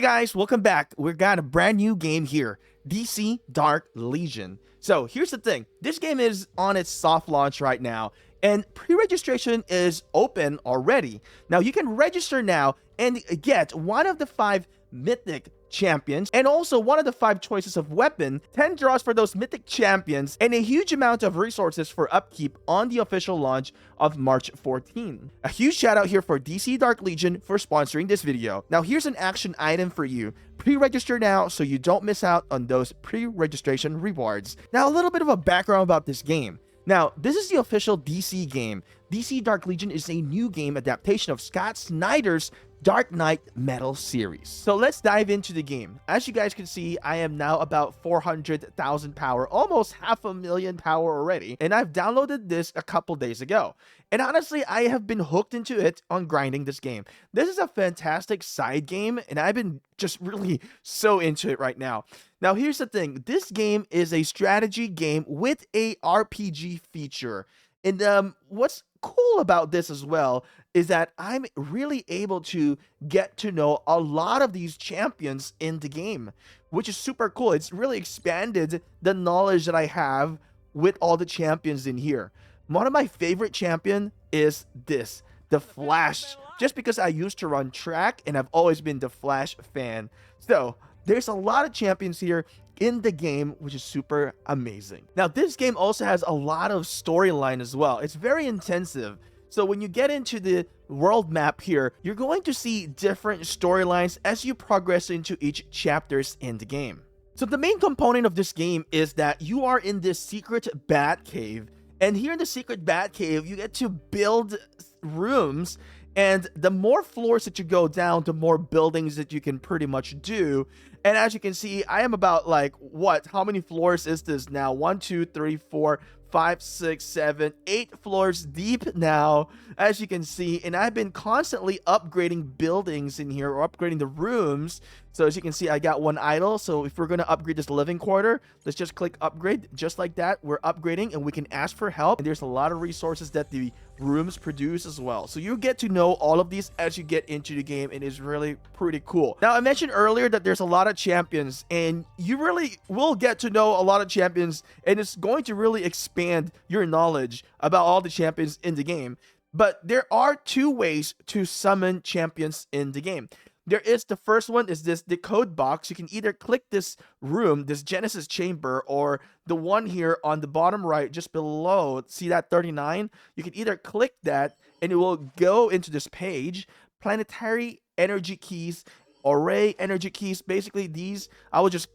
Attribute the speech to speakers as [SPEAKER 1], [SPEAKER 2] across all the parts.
[SPEAKER 1] Hey guys, welcome back. We've got a brand new game here, DC Dark Legion. So here's the thing, this game is on its soft launch right now, and pre-registration is open already. Now you can register now and get one of the 5 Mythic champions, and also one of the 5 choices of weapon, 10 draws for those Mythic champions, and a huge amount of resources for upkeep on the official launch of March 14. A huge shout out here for DC Dark Legion for sponsoring this video. Now here's an action item for you. Pre-register now so you don't miss out on those pre-registration rewards. Now a little bit of a background about this game. Now, this is the official DC game. DC Dark Legion is a new game adaptation of Scott Snyder's Dark Knight Metal series. So let's dive into the game. As you guys can see, I am now about 400,000 power, almost 500,000 power already, and I've downloaded this a couple days ago. And honestly, I have been hooked into it on grinding this game. This is a fantastic side game, and I've been just really so into it right now. Now, here's the thing. This game is a strategy game with a RPG feature. And what's cool about this as well is that I'm really able to get to know a lot of these champions in the game, which is super cool. It's really expanded the knowledge that I have with all the champions in here. One of my favorite champion is this, the Flash, just because I used to run track and I've always been the Flash fan. So there's a lot of champions here in the game, which is super amazing. Now, this game also has a lot of storyline as well. It's very intensive. So when you get into the world map here, you're going to see different storylines as you progress into each chapters in the game. So the main component of this game is that you are in this secret bat cave. And here in the secret bat cave, you get to build rooms. And the more floors that you go down, the more buildings that you can pretty much do. And as you can see, I am about like, what? How many floors is this now? 1, 2, 3, 4, 5, 6, 7, 8 floors deep now, as you can see. And I've been constantly upgrading buildings in here, or upgrading the rooms. So as you can see, I got one idle. So if we're going to upgrade this living quarter, let's just click upgrade. Just like that, we're upgrading and we can ask for help. And there's a lot of resources that the rooms produce as well. So you get to know all of these as you get into the game, and it's really pretty cool. Now, I mentioned earlier that there's a lot of champions, and you really will get to know a lot of champions, and it's going to really expand your knowledge about all the champions in the game. But there are 2 ways to summon champions in the game. There is the first one is this decode box. You can either click this room, this Genesis chamber, or the one here on the bottom right just below. See that 39? You can either click that and it will go into this page. Planetary energy keys, array energy keys. Basically these, I will just,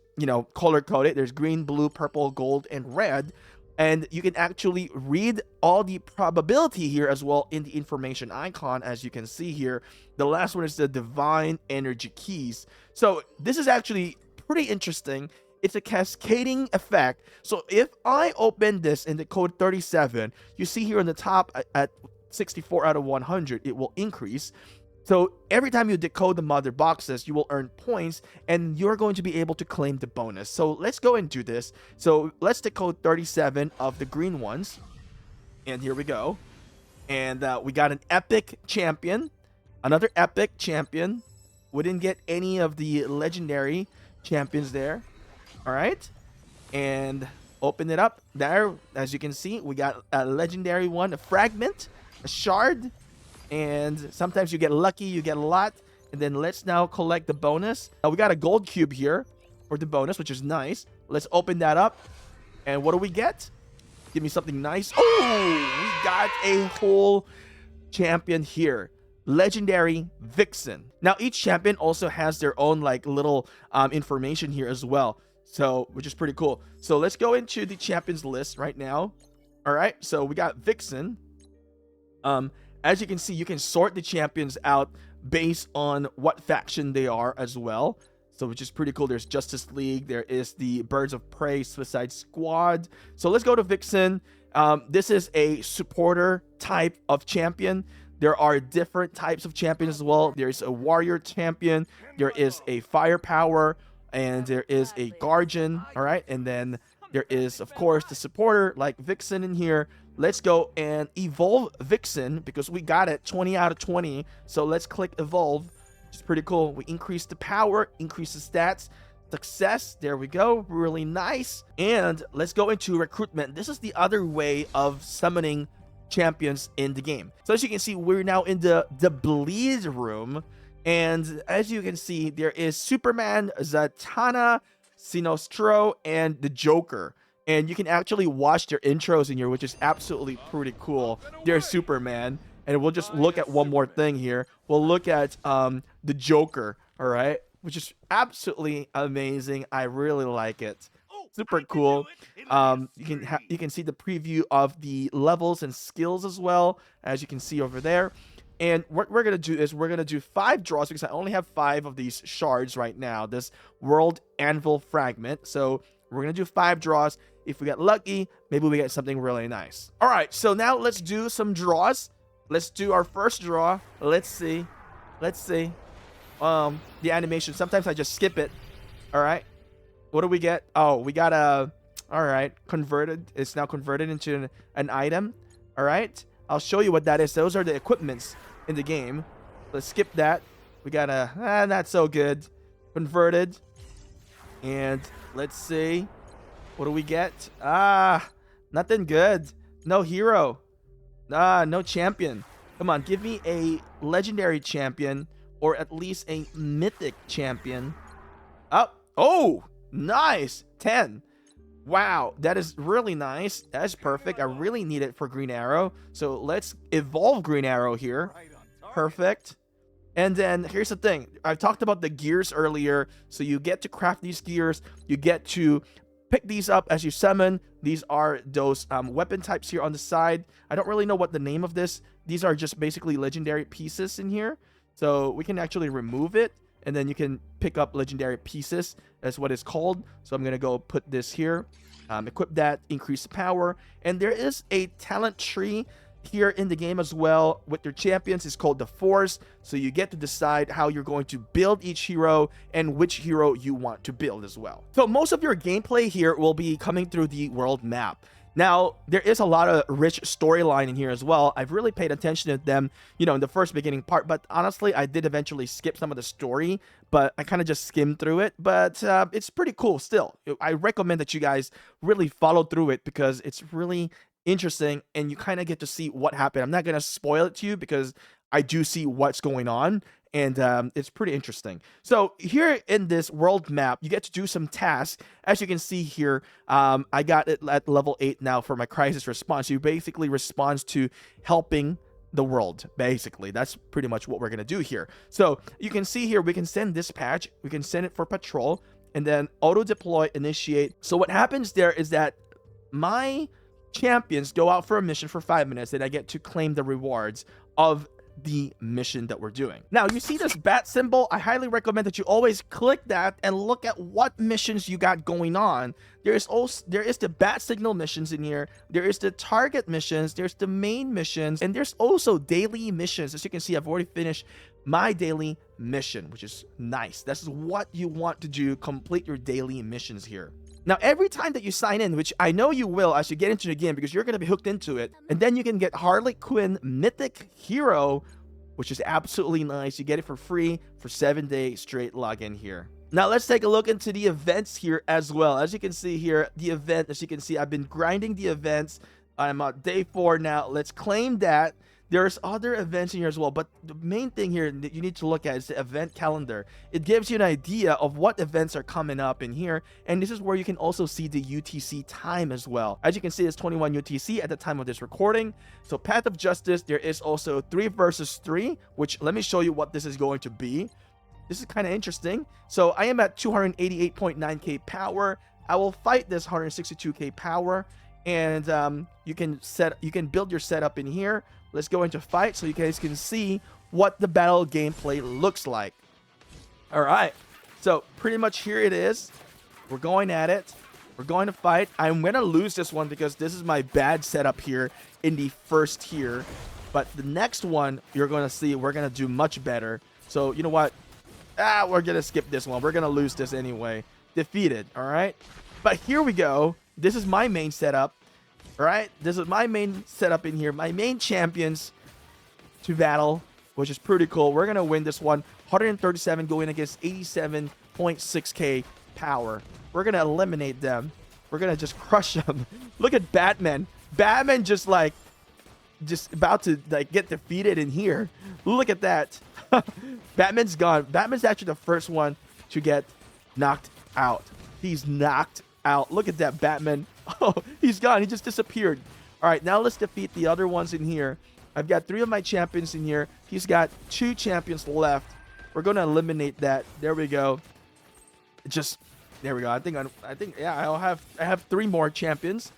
[SPEAKER 1] color code it. There's green, blue, purple, gold, and red. And you can actually read all the probability here as well in the information icon, as you can see here. The last one is the divine energy keys. So this is actually pretty interesting. It's a cascading effect. So if I open this in the code 37, you see here on the top at 64 out of 100, it will increase. So every time you decode the mother boxes, you will earn points, and you're going to be able to claim the bonus. So let's go and do this. So let's decode 37 of the green ones. And here we go. And we got an epic champion. Another epic champion. We didn't get any of the legendary champions there. All right. And open it up. There, as you can see, we got a legendary one, a fragment, a shard. And sometimes you get lucky, you get a lot. And then let's now collect the bonus. Now we got a gold cube here for the bonus, which is nice. Let's open that up. And what do we get? Give me something nice. Oh, we got a whole champion here. Legendary Vixen. Now each champion also has their own like little information here as well. So, which is pretty cool. So let's go into the champions list right now. All right, so we got Vixen. As you can see, you can sort the champions out based on what faction they are as well. So which is pretty cool. There's Justice League. There is the Birds of Prey Suicide Squad. So let's go to Vixen. This is a supporter type of champion. There are different types of champions as well. There's a warrior champion. There is a firepower. And there is a guardian. All right. And then there is, of course, the supporter like Vixen in here. Let's go and evolve Vixen because we got it 20 out of 20. So let's click evolve. which is pretty cool. We increase the power, increase the stats. Success, there we go, really nice. And let's go into recruitment. This is the other way of summoning champions in the game. So as you can see, we're now in the bleed room, and as you can see, there is Superman, Zatanna, Sinestro, and the Joker. And you can actually watch their intros in here, which is absolutely pretty cool. There's Superman, and we'll just look at one more thing here. We'll look at the Joker, all right, which is absolutely amazing. I really like it. Super cool. You can see the preview of the levels and skills as well, as you can see over there. And what we're gonna do is we're gonna do 5 draws, because I only have 5 of these shards right now, this world anvil fragment. So we're gonna do 5 draws. If we get lucky, maybe we get something really nice. All right, so now let's do some draws. Let's do our first draw. Let's see. The animation, sometimes I just skip it. All right, what do we get? Oh, we got a, all right, converted. It's now converted into an item. All right, I'll show you what that is. Those are the equipments in the game. Let's skip that. We got a not so good converted. And let's see, what do we get? Nothing good. No hero. No champion. Come on, give me a legendary champion, or at least a mythic champion. Oh, nice. 10. Wow, that is really nice. That's perfect. I really need it for Green Arrow. So let's evolve Green Arrow here. Perfect. And then here's the thing. I talked about the gears earlier. So you get to craft these gears. You get to pick these up as you summon. These are those weapon types here on the side. I don't really know what the name of this. These are just basically legendary pieces in here. So we can actually remove it, and then you can pick up legendary pieces. That's what it's called. So I'm going to go put this here. Equip that, increase the power. And there is a talent tree here in the game as well with your champions. It's called the Force. So you get to decide how you're going to build each hero and which hero you want to build as well. So most of your gameplay here will be coming through the world map. Now, there is a lot of rich storyline in here as well. I've really paid attention to them, in the first beginning part. But honestly, I did eventually skip some of the story, but I kind of just skimmed through it. But it's pretty cool still. I recommend that you guys really follow through it, because it's really interesting, and you kind of get to see what happened. I'm not going to spoil it to you, because I do see what's going on. And it's pretty interesting. So here in this world map, you get to do some tasks. As you can see here, I got it at level 8 now for my crisis response. You basically responds to helping the world. Basically, that's pretty much what we're going to do here. So you can see here, we can send dispatch. We can send it for patrol, and then auto deploy, initiate. So what happens there is that my champions go out for a mission for 5 minutes, and I get to claim the rewards of the mission that we're doing. Now, you see this bat symbol? I highly recommend that you always click that and look at what missions you got going on. There is the bat signal missions in here. There is the target missions. There's the main missions, and there's also daily missions. As you can see, I've already finished my daily mission, which is nice. This is what you want to do. Complete your daily missions here. Now, every time that you sign in, which I know you will as you get into the game, because you're going to be hooked into it, and then you can get Harley Quinn Mythic Hero, which is absolutely nice. You get it for free for 7-day straight login here. Now, let's take a look into the events here as well. As you can see here, the event, as you can see, I've been grinding the events. I'm on day 4 now. Let's claim that. There's other events in here as well, but the main thing here that you need to look at is the event calendar. It gives you an idea of what events are coming up in here, and this is where you can also see the UTC time as well. As you can see, it's 21 UTC at the time of this recording. So Path of Justice, there is also 3 versus 3, which let me show you what this is going to be. This is kind of interesting. So I am at 288.9k power. I will fight this 162k power, and you can build your setup in here. Let's go into fight so you guys can see what the battle gameplay looks like. All right, so pretty much here it is. We're going at it. We're going to fight. I'm going to lose this one because this is my bad setup here in the first tier. But the next one, you're going to see we're going to do much better. So you know what? We're going to skip this one. We're going to lose this anyway. Defeated, all right? But here we go. This is my main setup. All right, this is my main setup in here. My main champions to battle, which is pretty cool. We're going to win this one 137 going against 87.6k power. We're gonna eliminate them. We're gonna just crush them. Look at Batman. Batman just about to like get defeated in here. Look at that. Batman's gone. Batman's actually the first one to get knocked out. He's knocked out. Look at that, Batman. Oh, he's gone. He just disappeared. All right, now let's defeat the other ones in here. I've got 3 of my champions in here. He's got 2 champions left. We're gonna eliminate that. There we go. There we go. I think yeah, I have 3 more champions.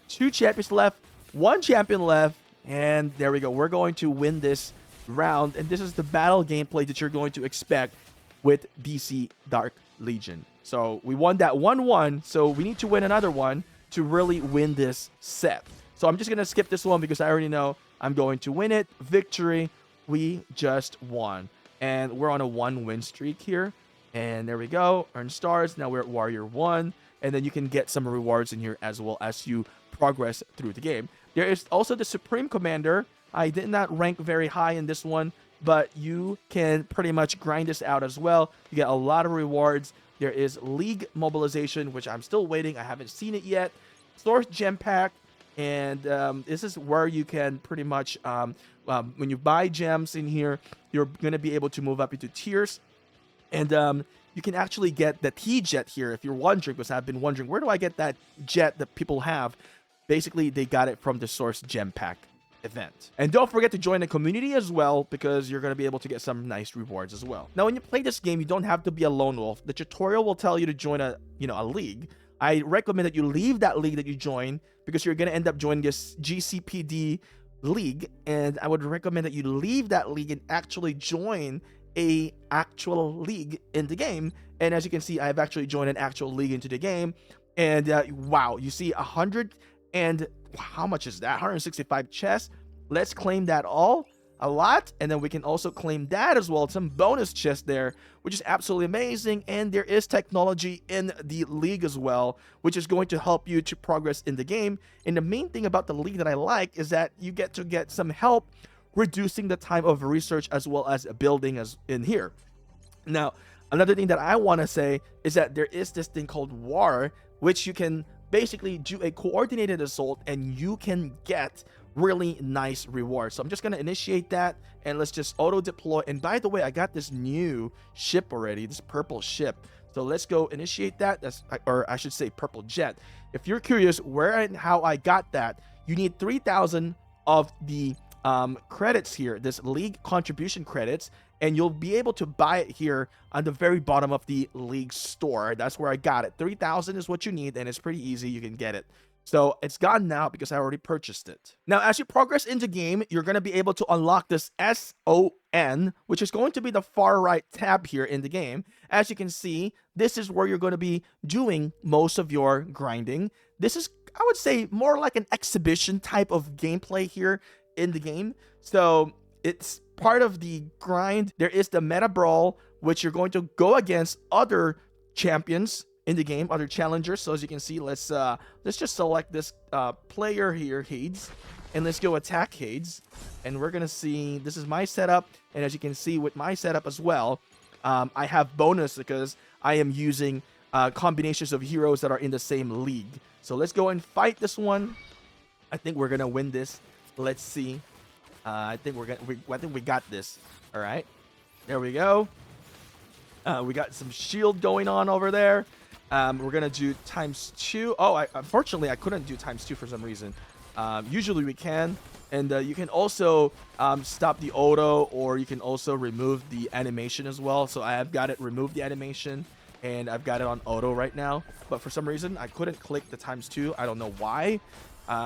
[SPEAKER 1] 2 champions left. 1 champion left. And there we go. We're going to win this round. And this is the battle gameplay that you're going to expect with DC Dark Legion. So we won that 1-1. So we need to win another one to really win this set. So I'm just going to skip this one because I already know I'm going to win it. Victory. We just won. And we're on a 1-win streak here. And there we go. Earn stars. Now we're at Warrior 1. And then you can get some rewards in here as well as you progress through the game. There is also the Supreme Commander. I did not rank very high in this one, but you can pretty much grind this out as well. You get a lot of rewards. There is League Mobilization, which I'm still waiting. I haven't seen it yet. Source Gem Pack. And this is where you can pretty much, when you buy gems in here, you're going to be able to move up into tiers. And you can actually get the T-Jet here if you're wondering, because I've been wondering, where do I get that jet that people have? Basically, they got it from the Source Gem Pack event. And don't forget to join the community as well, because you're going to be able to get some nice rewards as well. Now, when you play this game, you don't have to be a lone wolf. The tutorial will tell you to join a league. I recommend that you leave that league that you join, because you're going to end up joining this GCPD league. And I would recommend that you leave that league and actually join a actual league in the game. And as you can see, I've actually joined an actual league into the game. And wow, you see 100 and how much is that? 165 chests. Let's claim that all. A lot. And then we can also claim that as well. Some bonus chests there, which is absolutely amazing. And there is technology in the league as well, which is going to help you to progress in the game. And the main thing about the league that I like is that you get to get some help reducing the time of research as well as building as in here. Now, another thing that I want to say is that there is this thing called War, which you can basically do a coordinated assault and you can get really nice rewards. So I'm just going to initiate that and let's just auto deploy. And by the way, I got this new ship already, this purple ship. So let's go initiate that. Or I should say purple jet. If you're curious where and how I got that, you need 3,000 of the credits here, this league contribution credits, and you'll be able to buy it here on the very bottom of the league store. That's where I got it. 3,000 is what you need, and it's pretty easy. You can get it. So it's gone now because I already purchased it. Now, as you progress into game, you're going to be able to unlock this S.O.N, which is going to be the far right tab here in the game. As you can see, this is where you're going to be doing most of your grinding. This is, I would say, more like an exhibition type of gameplay here in the game. So it's part of the grind. There is the meta brawl, which you're going to go against other champions in the game, other challengers. So as you can see, let's just select this player here, Hades, and let's go attack Hades. And we're gonna see, this is my setup, and as you can see with my setup as well, I have bonus because I am using combinations of heroes that are in the same league. So let's go and fight this one. I think we're gonna win this. Let's see. I think we got this. All right, there we go. We got some shield going on over there. We're gonna do ×2. Oh, unfortunately I couldn't do ×2 for some reason. Usually we can, and you can also stop the auto, or you can also remove the animation as well. So I have got it remove the animation, and I've got it on auto right now. But for some reason I couldn't click the ×2. I don't know why.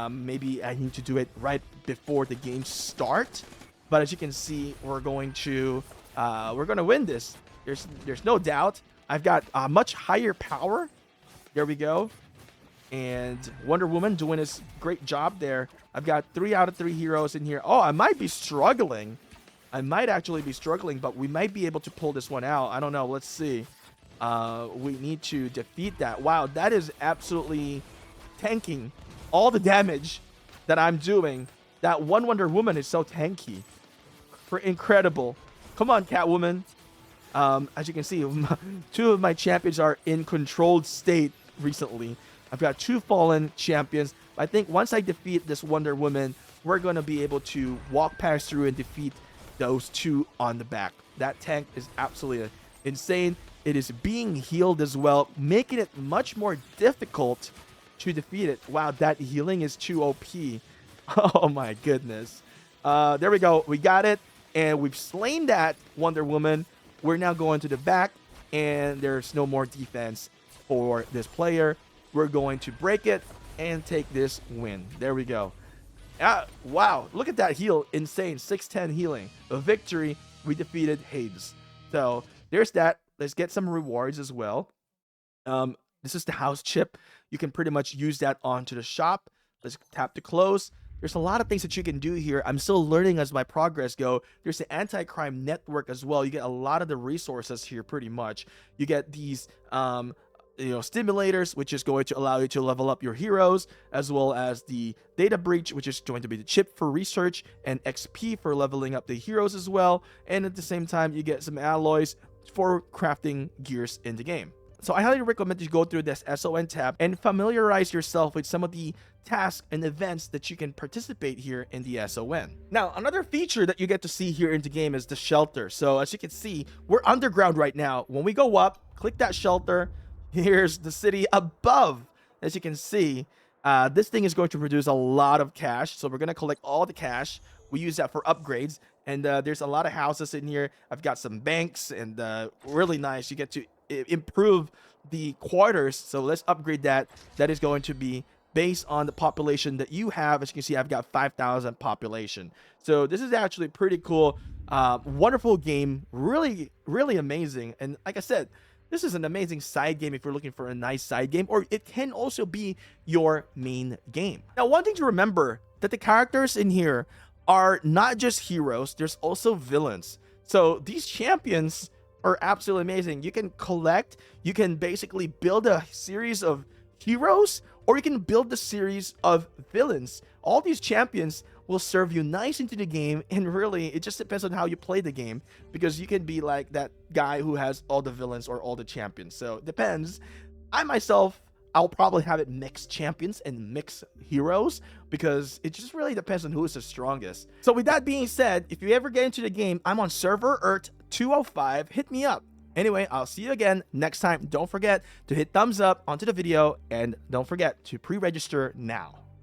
[SPEAKER 1] Maybe I need to do it right before the game start. But as you can see, we're going to win this. There's no doubt. I've got much higher power. There we go. And Wonder Woman doing his great job there. I've got 3 out of 3 heroes in here. Oh, I might be struggling. I might actually be struggling, but we might be able to pull this one out. I don't know. Let's see. We need to defeat that. Wow, that is absolutely tanking all the damage that I'm doing. That one Wonder Woman is so tanky. Incredible. Come on, Catwoman. As you can see, two of my champions are in controlled state recently. I've got two fallen champions. I think once I defeat this Wonder Woman, we're going to be able to walk past through and defeat those two on the back. That tank is absolutely insane. It is being healed as well, making it much more difficult to defeat it. Wow, that healing is too OP. Oh my goodness. There we go. We got it. And we've slain that Wonder Woman. We're now going to the back, and there's no more defense for this player. We're going to break it and take this win. There we go. Wow, look at that heal. Insane. 610 healing. A victory. We defeated Hades. So there's that. Let's get some rewards as well. This is the house chip. You can pretty much use that onto the shop. Let's tap to close. There's a lot of things that you can do here. I'm still learning as my progress go. There's the anti-crime network as well. You get a lot of the resources here pretty much. You get these stimulators, which is going to allow you to level up your heroes, as well as the data breach, which is going to be the chip for research, and XP for leveling up the heroes as well. And at the same time, you get some alloys for crafting gears in the game. So I highly recommend that you go through this S.O.N tab and familiarize yourself with some of the tasks and events that you can participate here in the S.O.N. Now, another feature that you get to see here in the game is the shelter. So as you can see, we're underground right now. When we go up, click that shelter. Here's the city above. As you can see, this thing is going to produce a lot of cash. So we're going to collect all the cash. We use that for upgrades. And there's a lot of houses in here. I've got some banks, and really nice. You get to improve the quarters. So let's upgrade that. That is going to be based on the population that you have. As you can see, I've got 5,000 population. So this is actually pretty cool. Wonderful game. Really, really amazing. And like I said, this is an amazing side game if you're looking for a nice side game, or it can also be your main game. Now, one thing to remember, that the characters in here are not just heroes, there's also villains. So these champions are absolutely amazing. You can collect, you can basically build a series of heroes, or you can build a series of villains. All these champions will serve you nice into the game, and really it just depends on how you play the game, because you can be like that guy who has all the villains or all the champions. So it depends. I myself, I'll probably have it mixed champions and mixed heroes, because it just really depends on who is the strongest. So with that being said, if you ever get into the game, I'm on server ERT 205. Hit me up. Anyway, I'll see you again next time. Don't forget to hit thumbs up onto the video, and don't forget to pre-register now.